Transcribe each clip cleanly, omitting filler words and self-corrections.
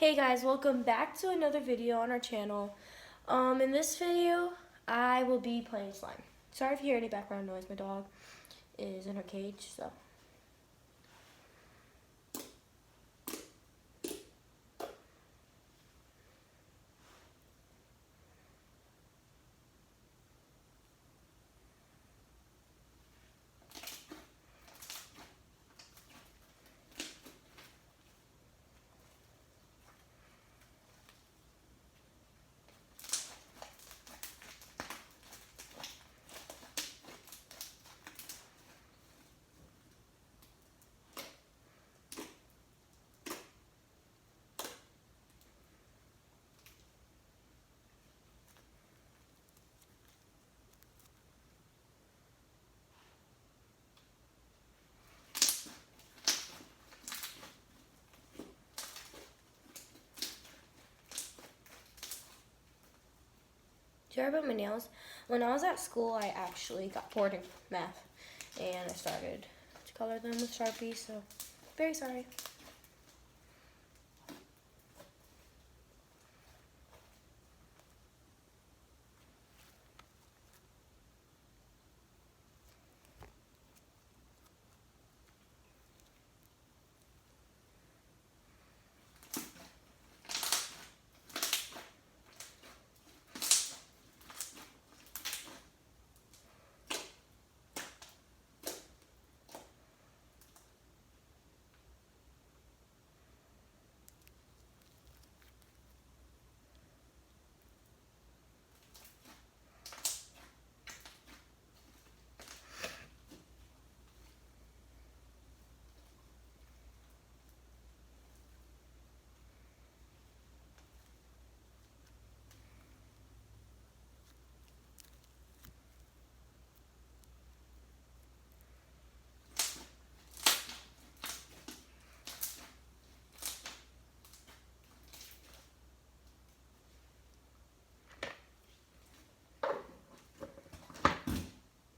Hey guys, welcome back to another video on our channel. In this video, I will be playing slime. Sorry if you hear any background noise, my dog is in her cage, so. Sorry about my nails. When I was at school, I actually got bored in math, and I started to color them with Sharpie, so very sorry.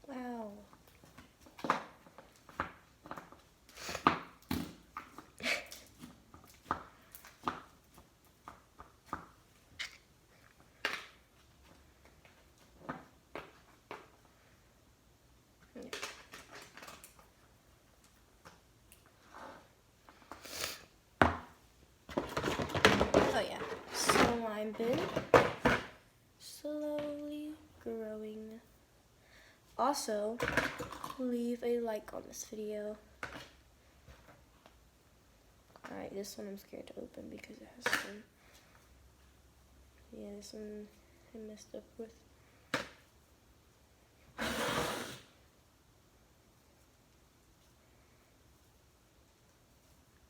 Wow. Oh yeah, so I've been slowly growing. Also, leave a like on this video. Alright, this one I'm scared to open because it has some, yeah, this one I messed up with.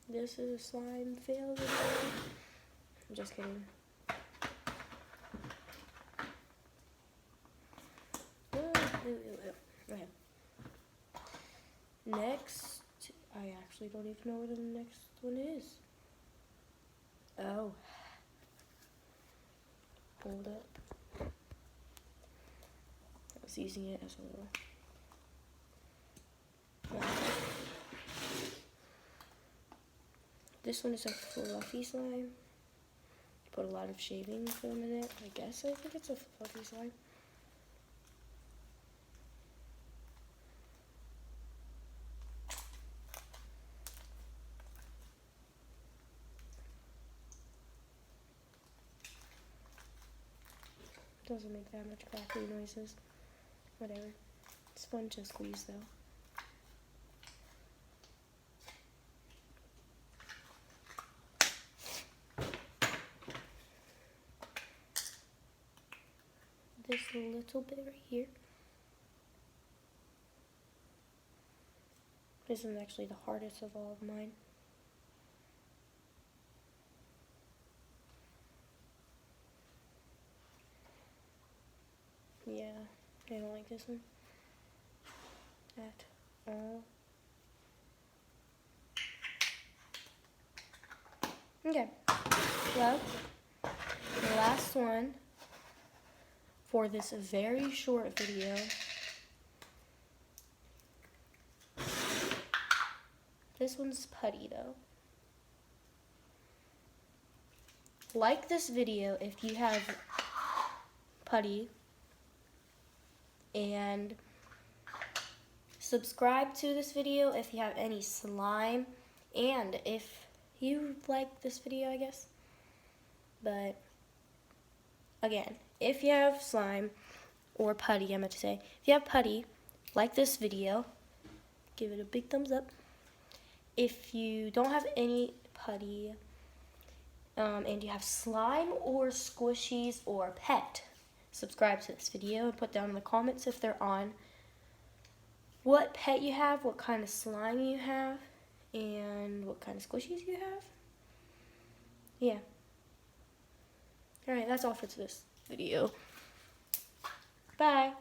This is a slime fail video. I'm just kidding. Okay. Next, I actually don't even know what the next one is. Oh. Hold up. I was using it as a little. This one is a fluffy slime. Put a lot of shaving foam in it. I guess I think it's a fluffy slime. Doesn't make that much crackly noises. Whatever. It's fun to squeeze though. This little bit right here. This is actually the hardest of all of mine. Yeah, I don't like this one at all. Okay, well, the last one for this very short video This one's putty though. like this video if you have putty, and subscribe to this video if you have any slime, and if you like this video, I guess. But again, if you have slime or putty, I meant to say, if you have putty, like this video, give it a big thumbs up. If you don't have any putty, and you have slime or squishies or pet, subscribe to this video and put down in the comments if they're on what pet you have, what kind of slime you have, and what kind of squishies you have. Yeah. Alright, that's all for this video. Bye.